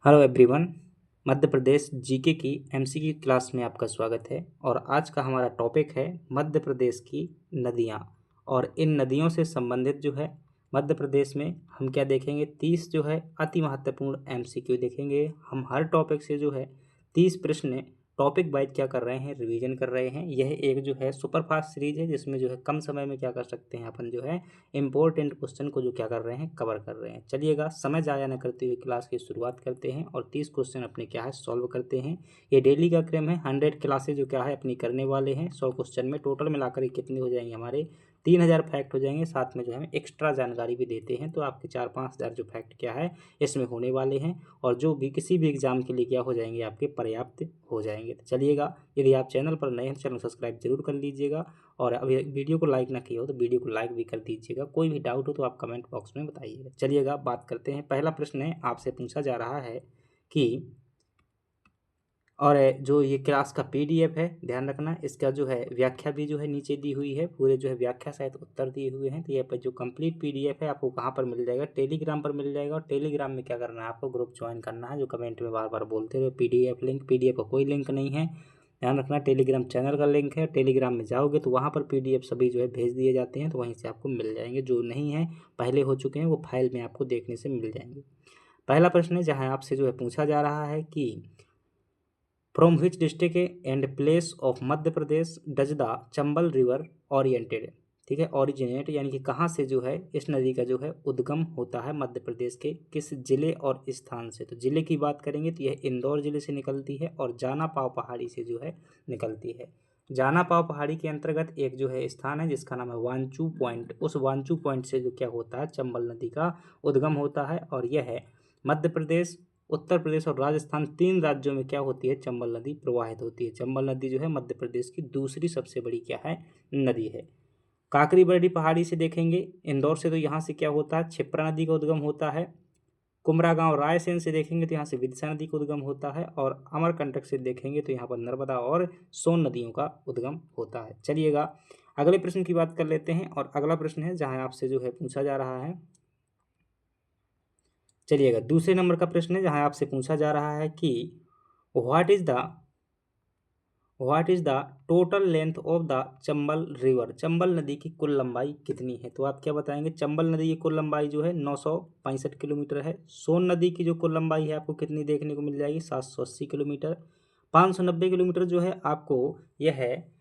Hello everyone. Madhya Pradesh GK की MCQ class में आपका स्वागत है। और आज का हमारा टॉपिक है मध्य प्रदेश की नदियाँ। और इन नदियों से संबंधित जो है मध्य प्रदेश में हम क्या देखेंगे, 30 जो है अति महत्वपूर्ण एमसीक्यू देखेंगे। हम हर टॉपिक से जो है 30 प्रश्न टॉपिक वाइज क्या कर रहे हैं, रिवीजन कर रहे हैं। यह एक जो है सुपर फास्ट सीरीज है जिसमें जो है कम समय में क्या कर सकते हैं अपन जो है इंपॉर्टेंट क्वेश्चन को जो क्या कर रहे हैं, कवर कर रहे हैं। चलिएगा समय ज़ाया न करते हुए क्लास की शुरुआत करते हैं और 30 क्वेश्चन अपने क्या है सॉल्व करते हैं। ये डेली का क्रम है, 100 क्लासेज जो क्या है अपनी करने वाले हैं। 100 क्वेश्चन में टोटल मिलाकर कितने हो जाएंगे, हमारे 3000 फैक्ट हो जाएंगे। साथ में जो है एक्स्ट्रा जानकारी भी देते हैं, तो आपके 4-5 हज़ार जो फैक्ट क्या है इसमें होने वाले हैं और जो भी किसी भी एग्जाम के लिए क्या हो जाएंगे, आपके पर्याप्त हो जाएंगे। तो चलिएगा, यदि आप चैनल पर नए हैं तो चैनल सब्सक्राइब जरूर कर लीजिएगा और अभी वीडियो को लाइक ना किया हो तो वीडियो को लाइक भी कर दीजिएगा। कोई भी डाउट हो तो आप कमेंट बॉक्स में बताइएगा। चलिएगा बात करते हैं। पहला प्रश्न है, आपसे पूछा जा रहा है कि और जो ये क्लास का पीडीएफ है, ध्यान रखना इसका जो है व्याख्या भी जो है नीचे दी हुई है। पूरे जो है व्याख्या सहित उत्तर दिए हुए हैं। तो ये पर जो कंप्लीट पीडीएफ है आपको कहाँ पर मिल जाएगा, टेलीग्राम पर मिल जाएगा। और टेलीग्राम में क्या करना है, आपको ग्रुप ज्वाइन करना है। जो कमेंट में बार बार बोलते रहे पीडीएफ लिंक, पीडीएफ का कोई लिंक नहीं है, ध्यान रखना। टेलीग्राम चैनल का लिंक है। टेलीग्राम में जाओगे तो वहाँ पर पीडीएफ सभी जो है भेज दिए जाते हैं, तो वहीं से आपको मिल जाएंगे। जो नहीं है, पहले हो चुके हैं, वो फाइल में आपको देखने से मिल जाएंगे। पहला प्रश्न है जहाँ आपसे जो है पूछा जा रहा है कि from which district and place of Madhya Pradesh does the Chambal river oriented. ठीक है, ओरिजिनेट यानी कि कहाँ से जो है इस नदी का जो है उद्गम होता है मध्य प्रदेश के किस जिले और स्थान से। तो जिले की बात करेंगे तो यह इंदौर जिले से निकलती है और जाना पाव पहाड़ी से जो है निकलती है। जाना पाव पहाड़ी के अंतर्गत एक जो है स्थान है जिसका नाम है वांचू पॉइंट। उस वांचू पॉइंट से जो क्या होता है, चंबल नदी का उद्गम होता है। और यह है मध्य प्रदेश, उत्तर प्रदेश और राजस्थान, 3 राज्यों में क्या होती है, चंबल नदी प्रवाहित होती है। चंबल नदी जो है मध्य प्रदेश की दूसरी सबसे बड़ी क्या है, नदी है। काकरी बरडी पहाड़ी से देखेंगे इंदौर से, तो यहाँ से क्या होता है, क्षिप्रा नदी का उद्गम होता है। कुमरा गांव रायसेन से देखेंगे तो यहाँ से विदिशा नदी का उद्गम होता है। और अमरकंटक से देखेंगे तो यहाँ पर नर्मदा और सोन नदियों का उद्गम होता है। चलिएगा अगले प्रश्न की बात कर लेते हैं। और अगला प्रश्न है जहाँ आपसे जो है पूछा जा रहा है, चलिएगा दूसरे नंबर का प्रश्न है जहां आपसे पूछा जा रहा है कि what is the total length of the Chambal river. Chambal नदी की कुल लंबाई कितनी है। तो आप क्या बताएंगे, चंबल नदी की कुल लंबाई जो है 965 किलोमीटर है। सोन नदी की जो कुल लंबाई है आपको कितनी देखने को मिल जाएगी, 780 किलोमीटर। 590 किलोमीटर जो है आपको यह है,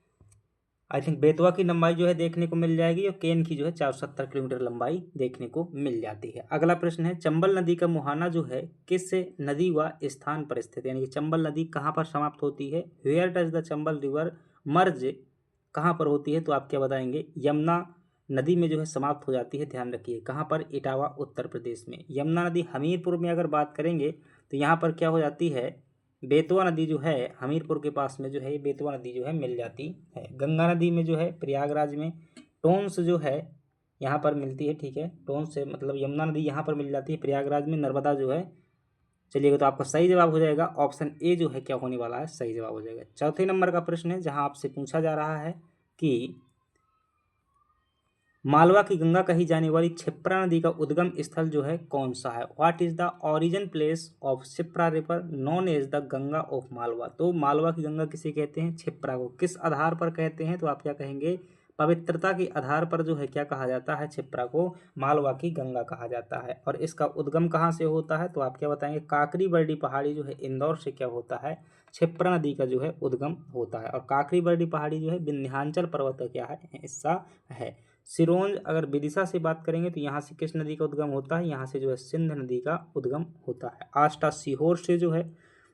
आई थिंक बेतवा की लंबाई जो है देखने को मिल जाएगी। और केन की जो है 470 किलोमीटर लंबाई देखने को मिल जाती है। अगला प्रश्न है, चंबल नदी का मुहाना जो है किस नदी व स्थान पर स्थित है, यानी कि चंबल नदी कहाँ पर समाप्त होती है। Where does the Chambal river merge, कहाँ पर होती है। तो आप क्या बताएंगे, यमुना नदी में जो है समाप्त हो जाती है। ध्यान रखिए कहाँ पर, इटावा उत्तर प्रदेश में। यमुना नदी हमीरपुर में अगर बात करेंगे तो यहाँ पर क्या हो जाती है, बेतवा नदी जो है हमीरपुर के पास में जो है बेतवा नदी जो है मिल जाती है। गंगा नदी में जो है प्रयागराज में। टोंस जो है यहाँ पर मिलती है, ठीक है, टोंस से मतलब यमुना नदी यहाँ पर मिल जाती है प्रयागराज में। नर्मदा जो है, चलिएगा तो आपका सही जवाब हो जाएगा ऑप्शन ए जो है क्या होने वाला है, सही जवाब हो जाएगा। चौथे नंबर का प्रश्न है जहाँ आपसे पूछा जा रहा है कि मालवा की गंगा कही जाने वाली क्षिप्रा नदी का उद्गम स्थल जो है कौन सा है। What is the origin place of Kshipra river known as the Ganga of Malwa. तो मालवा की गंगा किसे कहते हैं, क्षिप्रा को। किस आधार पर कहते हैं, तो आप क्या कहेंगे, पवित्रता के आधार पर जो है क्या कहा जाता है, क्षिप्रा को मालवा की गंगा कहा जाता है। और इसका उद्गम कहाँ से होता है, तो आप क्या बताएंगे, काकरी बरडी पहाड़ी जो है इंदौर से क्या होता है, क्षिप्रा नदी का जो है उद्गम होता है। और काकरी बरडी पहाड़ी जो है विंध्याचल पर्वत का क्या है, हिस्सा है। सिरोंज अगर विदिशा से बात करेंगे तो यहाँ से किस नदी का उद्गम होता है, यहाँ से जो है सिंध नदी का उद्गम होता है। आष्टा सीहोर से जो है,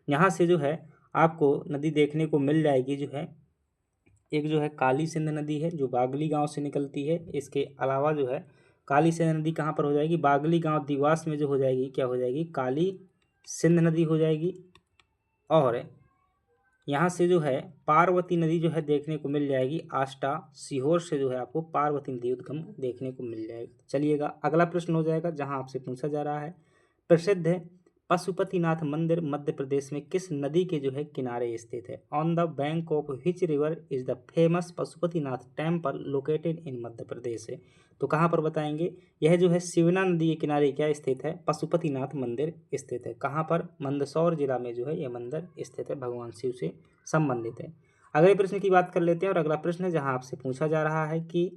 यहाँ से जो है आपको नदी देखने को मिल जाएगी जो है, एक जो है काली सिंध नदी है जो बागली गांव से निकलती है। इसके अलावा जो है काली सिंध नदी कहाँ पर हो जाएगी, बागली गांव दिवास में जो हो जाएगी, क्या हो जाएगी, काली सिंध नदी हो जाएगी। और यहाँ से जो है पार्वती नदी जो है देखने को मिल जाएगी। आष्टा सीहोर से जो है आपको पार्वती नदी उद्गम देखने को मिल जाएगा। चलिएगा अगला प्रश्न हो जाएगा जहाँ आपसे पूछा जा रहा है, प्रसिद्ध पशुपतिनाथ मंदिर मध्य प्रदेश में किस नदी के जो है किनारे स्थित है? On the bank of which river is the famous Pashupatinath temple located in Madhya Pradesh है? तो कहाँ पर बताएंगे? यह जो है शिवना नदी के किनारे क्या स्थित है? पशुपतिनाथ मंदिर स्थित है। कहाँ पर? मंदसौर जिला में जो है यह मंदिर स्थित है, भगवान शिव से संबंधित है। अगले प्रश्न की बात कर लेते हैं और अगला प्रश्न है जहाँ आपसे पूछा जा रहा है कि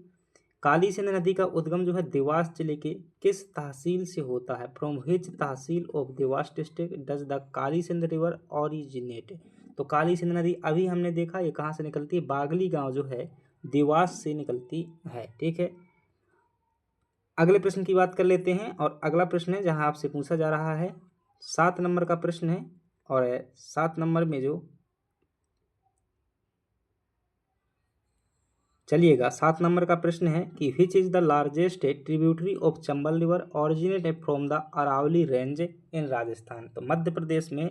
काली सिंध नदी का उद्गम जो है देवास जिले के किस तहसील से होता है? From which tehsil of Dewas district does the Kali Sindh river originate? तो काली सिंध नदी अभी हमने देखा ये कहाँ से निकलती है? बागली गांव जो है देवास से निकलती है। ठीक है, अगले प्रश्न की बात कर लेते हैं और अगला प्रश्न है जहां आपसे पूछा जा रहा है 7 नंबर का प्रश्न है और 7 नंबर में जो चलिएगा 7 नंबर का प्रश्न है कि which is the largest tributary of Chambal river originate from the Aravalli range in Rajasthan? तो मध्य प्रदेश में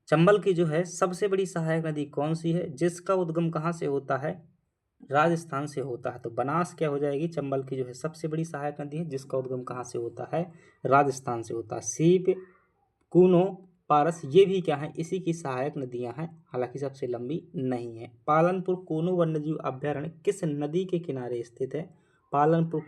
चंबल की जो है सबसे बड़ी सहायक नदी कौन सी है जिसका उद्गम कहाँ से होता है? राजस्थान से होता है। तो बनास क्या हो जाएगी? चंबल की जो है सबसे बड़ी सहायक नदी है जिसका उद्गम कहाँ से होता है? राजस्थान से होता है। सीप, कूनो, पारस ये भी क्या है? इसी की सहायक नदियां हैं, हालांकि सबसे लंबी नहीं है। पालनपुर कूनो वन्यजीव अभ्यारण्य किस नदी के किनारे स्थित है? Palanpur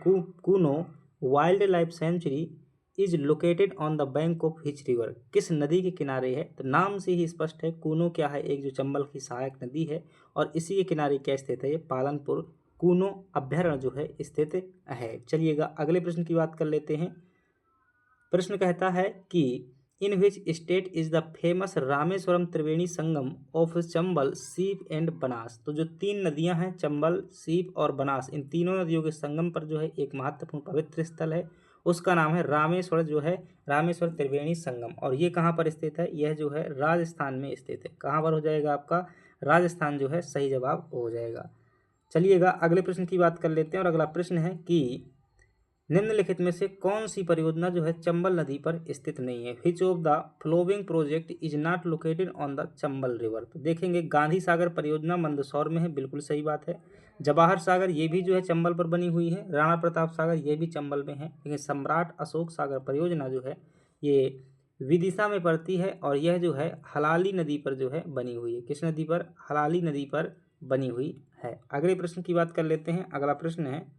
Kuno wild life sanctuary is located on the bank of which river? किस नदी के किनारे है? तो नाम से ही स्पष्ट है, कूनो क्या है? एक जो चंबल की सहायक नदी है और इसी के किनारे क्या स्थित है? ये पालनपुर कूनो अभ्यारण्य जो है स्थित है। चलिएगा अगले प्रश्न की बात कर लेते हैं। प्रश्न कहता है कि in which state is the famous Rameshwaram Triveni Sangam of Chambal, Seep and Banas? तो जो 3 नदियां हैं चंबल, सीप और बनास, इन तीनों नदियों के संगम पर जो है एक महत्वपूर्ण पवित्र स्थल है, उसका नाम है रामेश्वर जो है रामेश्वर त्रिवेणी संगम। और ये कहाँ पर स्थित है? यह जो है राजस्थान में स्थित है। कहाँ पर हो जाएगा आपका? राजस्थान जो है सही जवाब हो जाएगा। चलिएगा अगले प्रश्न की बात कर लेते हैं और अगला प्रश्न है कि निम्नलिखित में से कौन सी परियोजना जो है चंबल नदी पर स्थित नहीं है? Which of the flowing project is not located on the Chambal river? तो देखेंगे गांधी सागर परियोजना मंदसौर में है, बिल्कुल सही बात है। जवाहर सागर ये भी जो है चंबल पर बनी हुई है। राणा प्रताप सागर ये भी चंबल में है। लेकिन सम्राट अशोक सागर परियोजना जो है ये विदिशा में पड़ती है और यह जो है हलाली नदी पर जो है बनी हुई है। किस नदी पर? हलाली नदी पर बनी हुई है। अगले प्रश्न की बात कर लेते हैं। अगला प्रश्न है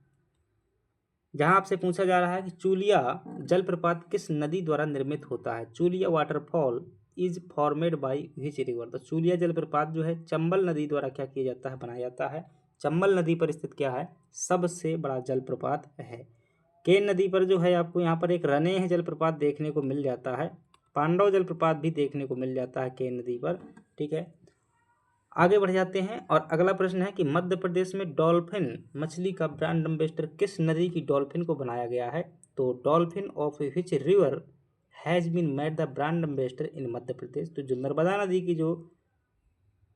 जहां आपसे पूछा जा रहा है कि चूलिया जलप्रपात किस नदी द्वारा निर्मित होता है? Chuliya waterfall is formed by which river? तो चूलिया जलप्रपात जो है चंबल नदी द्वारा क्या किया जाता है? बनाया जाता है। चंबल नदी पर स्थित क्या है? सबसे बड़ा जलप्रपात है। केन नदी पर जो है आपको यहाँ पर एक रनेह जलप्रपात देखने को मिल जाता है। पांडव जलप्रपात भी देखने को मिल जाता है केन नदी पर। ठीक है, आगे बढ़ जाते हैं और अगला प्रश्न है कि मध्य प्रदेश में डॉल्फिन मछली का ब्रांड एम्बेसडर किस नदी की डॉल्फिन को बनाया गया है? तो dolphin of which river has been made the brand ambassador in Madhya Pradesh? तो जो नर्मदा नदी की जो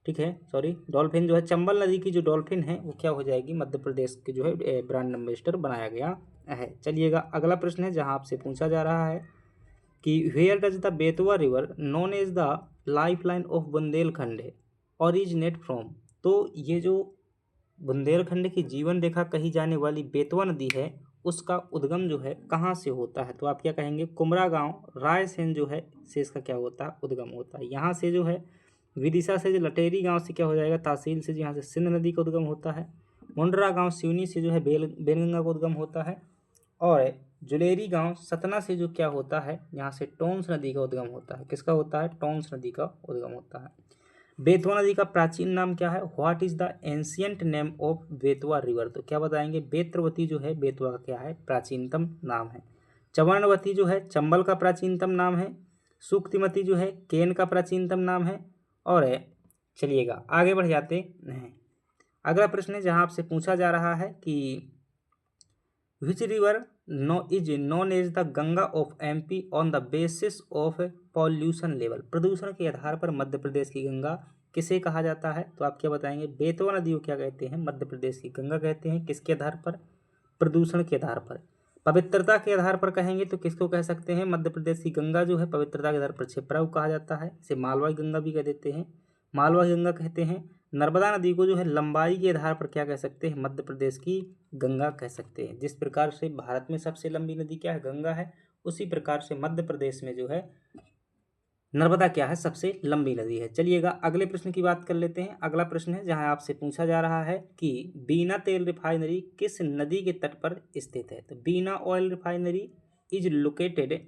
डॉल्फिन जो है चंबल नदी की जो डॉल्फिन है वो क्या हो जाएगी? मध्य प्रदेश के जो है ब्रांड एम्बेसडर बनाया गया है। चलिएगा अगला प्रश्न है जहाँ आपसे पूछा जा रहा है कि where does the Betwa river known as the life line of Bundelkhand originate from? तो ये जो बुंदेलखंड की जीवन रेखा कही जाने वाली बेतवा नदी है उसका उद्गम जो है कहाँ से होता है? तो आप क्या कहेंगे? कुमरा गांव रायसेन जो है से इसका क्या होता है? उद्गम होता है। यहाँ से जो है विदिशा से जो लटेरी गांव से क्या हो जाएगा? तहसील से यहाँ से सिंध नदी का उद्गम होता है। मुंडरा गांव सिवनी से जो है बेलगंगा का उद्गम होता है। और जुलेरी गांव सतना से जो क्या होता है? यहाँ से टोंस नदी का उद्गम होता है। किसका होता है? टोंस नदी का उद्गम होता है। बेतवा नदी का प्राचीन नाम क्या है? What is the ancient name of Betwa river? तो क्या बताएंगे? बेत्रवती जो है बेतवा का क्या है? प्राचीनतम नाम है। चवर्णवती जो है चंबल का प्राचीनतम नाम है। सुक्तिमती जो है केन का प्राचीनतम नाम है। और चलिएगा आगे बढ़ जाते हैं। अगला प्रश्न है जहां आपसे पूछा जा रहा है कि which river is known as the Ganga of MP on the basis of pollution level? प्रदूषण के आधार पर मध्य प्रदेश की गंगा किसे कहा जाता है? तो आप क्या बताएंगे? बेतवा नदी को क्या कहते हैं? मध्य प्रदेश की गंगा कहते हैं। किसके आधार पर? प्रदूषण के आधार पर। पवित्रता के आधार पर कहेंगे तो किसको कह सकते हैं? मध्य प्रदेश की गंगा जो है पवित्रता के आधार पर क्षिप्रा को कहा जाता है। इसे मालवाई गंगा भी कह देते हैं, मालवाई गंगा कहते हैं। नर्मदा नदी को जो है लंबाई के आधार पर क्या कह सकते हैं? मध्य प्रदेश की गंगा कह सकते हैं। जिस प्रकार से भारत में सबसे लंबी नदी क्या है? गंगा है। उसी प्रकार से मध्य प्रदेश में जो है नर्मदा क्या है, सबसे लंबी नदी है। चलिएगा अगले प्रश्न की बात कर लेते हैं। अगला प्रश्न है जहां आपसे पूछा जा रहा है कि बीना तेल रिफाइनरी किस नदी के तट पर स्थित है। तो Bina oil refinery is located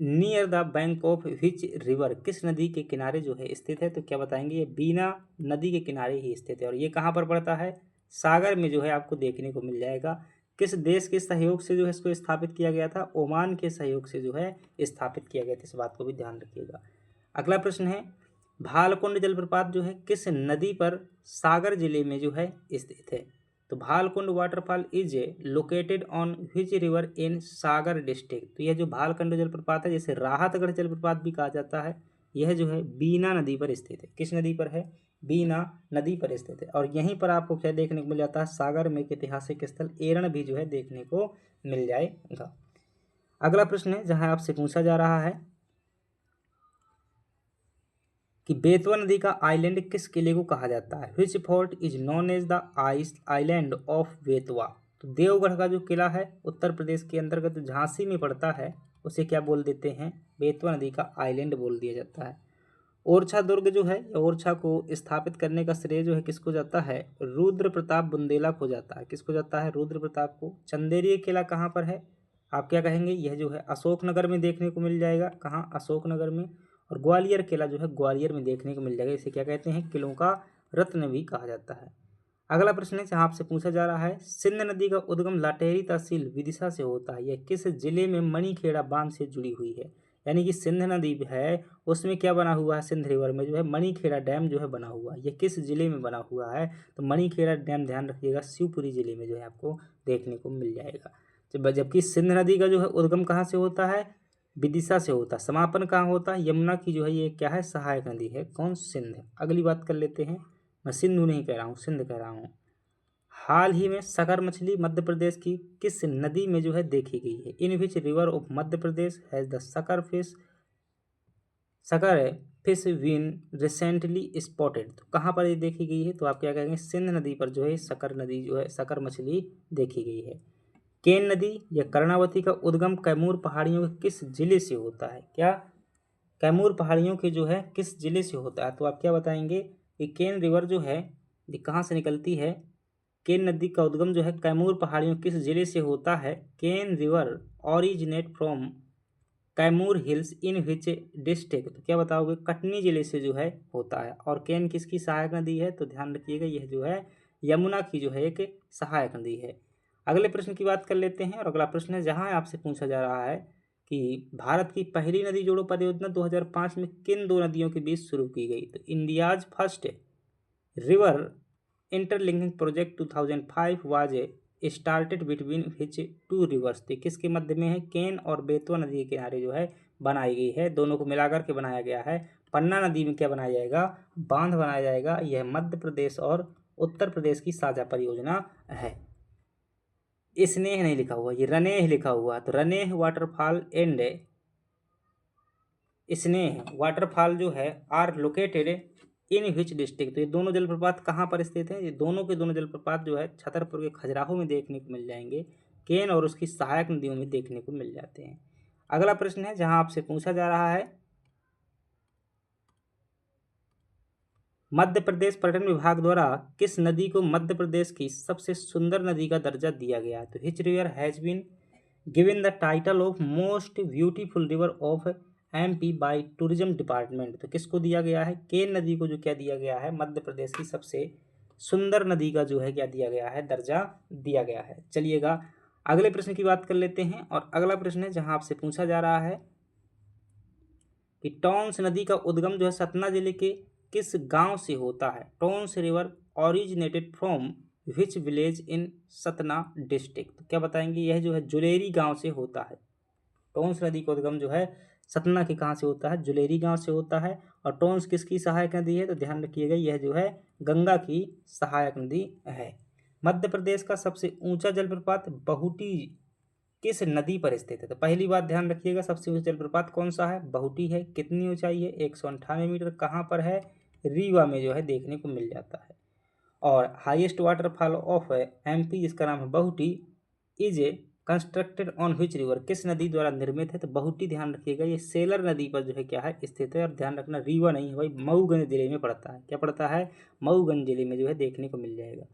near the bank of which river, किस नदी के किनारे जो है स्थित है। तो क्या बताएंगे, ये बीना नदी के किनारे ही स्थित है और ये कहाँ पर पड़ता है, सागर में जो है आपको देखने को मिल जाएगा। किस देश के सहयोग से जो है इसको स्थापित किया गया था, ओमान के सहयोग से जो है स्थापित किया गया था। इस बात को भी ध्यान रखिएगा। अगला प्रश्न है भालकुंड जलप्रपात जो है किस नदी पर सागर जिले में जो है स्थित है। तो Bhalkund waterfall is located on which river in Sagar district. तो यह जो भालकुंड जलप्रपात है, जैसे राहतगढ़ जलप्रपात भी कहा जाता है, यह जो है बीना नदी पर स्थित है। किस नदी पर है, बीना नदी पर स्थित है। और यहीं पर आपको क्या देखने को मिल जाता है, सागर में एक ऐतिहासिक स्थल एरण भी जो है देखने को मिल जाएगा। अगला प्रश्न है जहां आपसे पूछा जा रहा है कि बेतवा नदी का आइलैंड किस किले को कहा जाता है। Which fort is known as the island of Betwa. तो देवगढ़ का जो किला है उत्तर प्रदेश के अंतर्गत झांसी में पड़ता है, उसे क्या बोल देते हैं, बेतवा नदी का आइलैंड बोल दिया जाता है। ओरछा दुर्ग जो है, ओरछा को स्थापित करने का श्रेय जो है किसको जाता है, रुद्र प्रताप बुंदेला को जाता है। किसको जाता है, रुद्र प्रताप को। चंदेरी किला कहाँ पर है, आप क्या कहेंगे, यह जो है अशोकनगर में देखने को मिल जाएगा। कहाँ, अशोकनगर में। और ग्वालियर किला जो है ग्वालियर में देखने को मिल जाएगा। इसे क्या कहते हैं, किलों का रत्न भी कहा जाता है। अगला प्रश्न है जहाँ आपसे पूछा जा रहा है सिंध नदी का उद्गम लाटेरी तहसील विदिशा से होता है, यह किस जिले में मणिखेड़ा बांध से जुड़ी हुई है। यानी कि सिंध नदी है उसमें क्या बना हुआ है, सिंध रिवर में जो है मणिखेड़ा डैम जो है बना हुआ है। यह किस जिले में बना हुआ है, तो मणिखेड़ा डैम ध्यान रखिएगा शिवपुरी जिले में जो है आपको देखने को मिल जाएगा। जबकि सिंध नदी का जो है उद्गम कहाँ से होता है, विदिशा से होता है। समापन कहाँ होता है, यमुना की जो है ये क्या है, सहायक नदी है। कौन, सिंध। अगली बात कर लेते हैं, मैं सिंधु नहीं कह रहा हूँ, सिंध कह रहा हूँ। हाल ही में सकर मछली मध्य प्रदेश की किस नदी में जो है देखी गई है। In which river of Madhya Pradesh has the sucker fish been recently spotted. तो कहाँ पर ये देखी गई है, तो आप क्या कहेंगे, सिंध नदी पर जो है सकर नदी जो है सकर मछली देखी गई है। केन नदी या कर्णावती का उद्गम कैमूर पहाड़ियों के किस जिले से होता है। क्या, कैमूर पहाड़ियों के जो है किस जिले से होता है, तो आप क्या बताएंगे कि केन रिवर जो है ये कहाँ से निकलती है। केन नदी का उद्गम जो है कैमूर पहाड़ियों किस जिले से होता है। Ken river originate from Kaimur hills in which district. तो क्या बताओगे, कटनी जिले से जो है होता है। और केन किसकी सहायक नदी है, तो ध्यान रखिएगा यह जो है यमुना की जो है एक सहायक नदी है। अगले प्रश्न की बात कर लेते हैं। और अगला प्रश्न है जहां आपसे पूछा जा रहा है कि भारत की पहली नदी जोड़ो परियोजना 2005 में किन दो नदियों के बीच शुरू की गई। तो India's first river interlinking project 2005 was started between which two rivers. तो किसके मध्य में है, केन और बेतवा नदी के किनारे जो है बनाई गई है, दोनों को मिलाकर के बनाया गया है। पन्ना नदी में क्या बनाया जाएगा, बांध बनाया जाएगा। यह मध्य प्रदेश और उत्तर प्रदेश की साझा परियोजना है। स्नेह नहीं लिखा हुआ, ये रनेह लिखा हुआ। तो Raneh waterfall and Sneh waterfall जो है are located in which district. तो ये दोनों जलप्रपात कहाँ पर स्थित हैं, ये दोनों के दोनों जलप्रपात जो है छतरपुर के खजुराहो में देखने को मिल जाएंगे। केन और उसकी सहायक नदियों में देखने को मिल जाते हैं। अगला प्रश्न है जहां आपसे पूछा जा रहा है मध्य प्रदेश पर्यटन विभाग द्वारा किस नदी को मध्य प्रदेश की सबसे सुंदर नदी का दर्जा दिया गया है। तो which river has been given the title of most beautiful river of MP by tourism department. तो किसको दिया गया है, केन नदी को जो क्या दिया गया है, मध्य प्रदेश की सबसे सुंदर नदी का जो है क्या दिया गया है, दर्जा दिया गया है। चलिएगा अगले प्रश्न की बात कर लेते हैं। और अगला प्रश्न है जहां आपसे पूछा जा रहा है कि टॉन्स नदी का उद्गम जो है सतना जिले के किस गांव से होता है। Tons river originated from which village in Satna district. तो क्या बताएंगे, यह जो है जुलेरी गांव से होता है। टॉन्स नदी का उद्गम जो है सतना के कहाँ से होता है, जुलेरी गांव से होता है। और टॉन्स किसकी सहायक नदी है, तो ध्यान रखिएगा यह जो है गंगा की सहायक नदी है। मध्य प्रदेश का सबसे ऊंचा जलप्रपात बहुटी किस नदी पर स्थित है। तो पहली बात ध्यान रखिएगा, सबसे ऊंचा जलप्रपात कौन सा है, बहुटी है। कितनी ऊंचाई है, 198 मीटर। कहाँ पर है, रीवा में जो है देखने को मिल जाता है। और हाईएस्ट वाटरफॉल ऑफ एमपी जिसका नाम है Bahuti is constructed on which river, किस नदी द्वारा निर्मित है? तो बहुटी ध्यान रखिएगा, ये सेलर नदी पर जो है क्या है स्थित है। और ध्यान रखना रीवा नहीं है भाई, मऊगंज जिले में पड़ता है। क्या पड़ता है? मऊगंज जिले में जो है देखने को मिल जाएगा।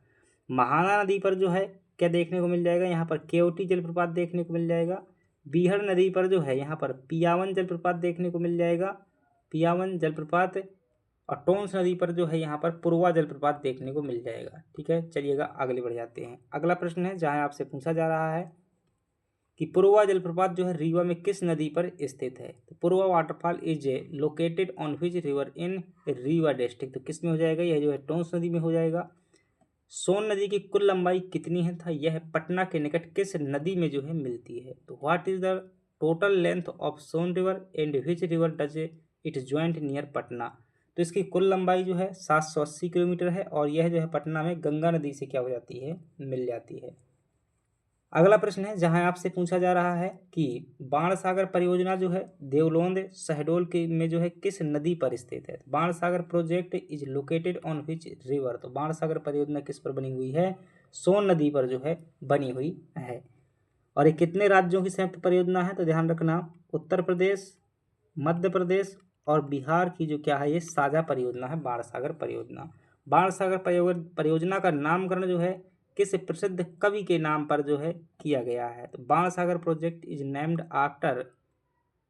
महाना नदी पर जो है क्या देखने को मिल जाएगा? यहाँ पर केवटी जलप्रपात देखने को मिल जाएगा। बीहड़ नदी पर जो है यहाँ पर पियावन जलप्रपात देखने को मिल जाएगा, पियावन जलप्रपात। और टोंस नदी पर जो है यहाँ पर पुरवा जलप्रपात देखने को मिल जाएगा। ठीक है, चलिएगा आगे बढ़ जाते हैं। अगला प्रश्न है जहाँ आपसे पूछा जा रहा है कि पुरवा जलप्रपात जो है रीवा में किस नदी पर स्थित है? तो Purwa waterfall is located on which river in Rewa district, तो किस में हो जाएगा? यह जो है टोंस नदी में हो जाएगा। सोन नदी की कुल लंबाई कितनी है? था यह पटना के निकट किस नदी में जो है मिलती है? तो what is the total length of Son river and which river does it joint near Patna? तो इसकी कुल लंबाई जो है 780 किलोमीटर है और यह जो है पटना में गंगा नदी से क्या हो जाती है? मिल जाती है। अगला प्रश्न है जहां आपसे पूछा जा रहा है कि बाणसागर परियोजना जो है देवलोंद शहडोल के में जो है किस नदी पर स्थित है? Bansagar project is located on which river, तो बाणसागर परियोजना किस पर बनी हुई है? सोन नदी पर जो है बनी हुई है। और ये कितने राज्यों की संयुक्त परियोजना है? तो ध्यान रखना उत्तर प्रदेश, मध्य प्रदेश और बिहार की जो क्या है ये साझा परियोजना है बाणसागर परियोजना। बाणसागर परियोजना का नामकरण जो है किस प्रसिद्ध कवि के नाम पर जो है किया गया है? तो Bansagar project is named after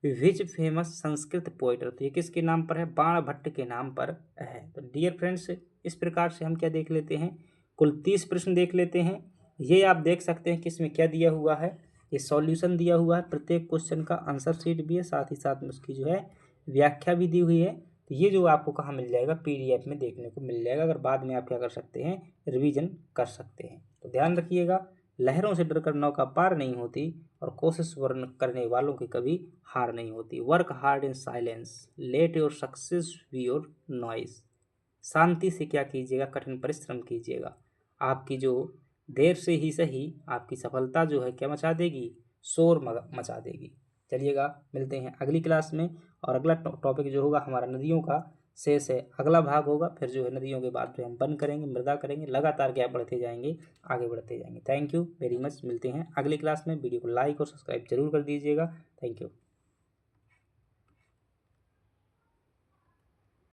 which famous Sanskrit poet, तो ये किसके नाम पर है? बाण भट्ट के नाम पर है। तो डियर फ्रेंड्स, इस प्रकार से हम क्या देख लेते हैं, कुल 30 प्रश्न देख लेते हैं। ये आप देख सकते हैं कि इसमें क्या दिया हुआ है, ये सॉल्यूशन दिया हुआ है, प्रत्येक क्वेश्चन का आंसर शीट भी है, साथ ही साथ में उसकी जो है व्याख्या भी दी हुई है। तो ये जो आपको कहाँ मिल जाएगा? पीडीएफ में देखने को मिल जाएगा। अगर बाद में आप क्या कर सकते हैं? रिवीजन कर सकते हैं। तो ध्यान रखिएगा, लहरों से डरकर नौका पार नहीं होती और कोशिश वर्ण करने वालों की कभी हार नहीं होती। Work hard in silence, let your success be your noise. शांति से क्या कीजिएगा? कठिन परिश्रम कीजिएगा। आपकी जो देर से ही सही आपकी सफलता जो है क्या मचा देगी? शोर मचा देगी। चलिएगा मिलते हैं अगली क्लास में। और अगला टॉपिक जो होगा हमारा नदियों का शेष है, अगला भाग होगा। फिर जो है नदियों के बाद जो हम वन करेंगे, मृदा करेंगे, लगातार क्या बढ़ते जाएंगे, आगे बढ़ते जाएंगे। Thank you very much. मिलते हैं अगली क्लास में। वीडियो को लाइक और सब्सक्राइब जरूर कर दीजिएगा। Thank you.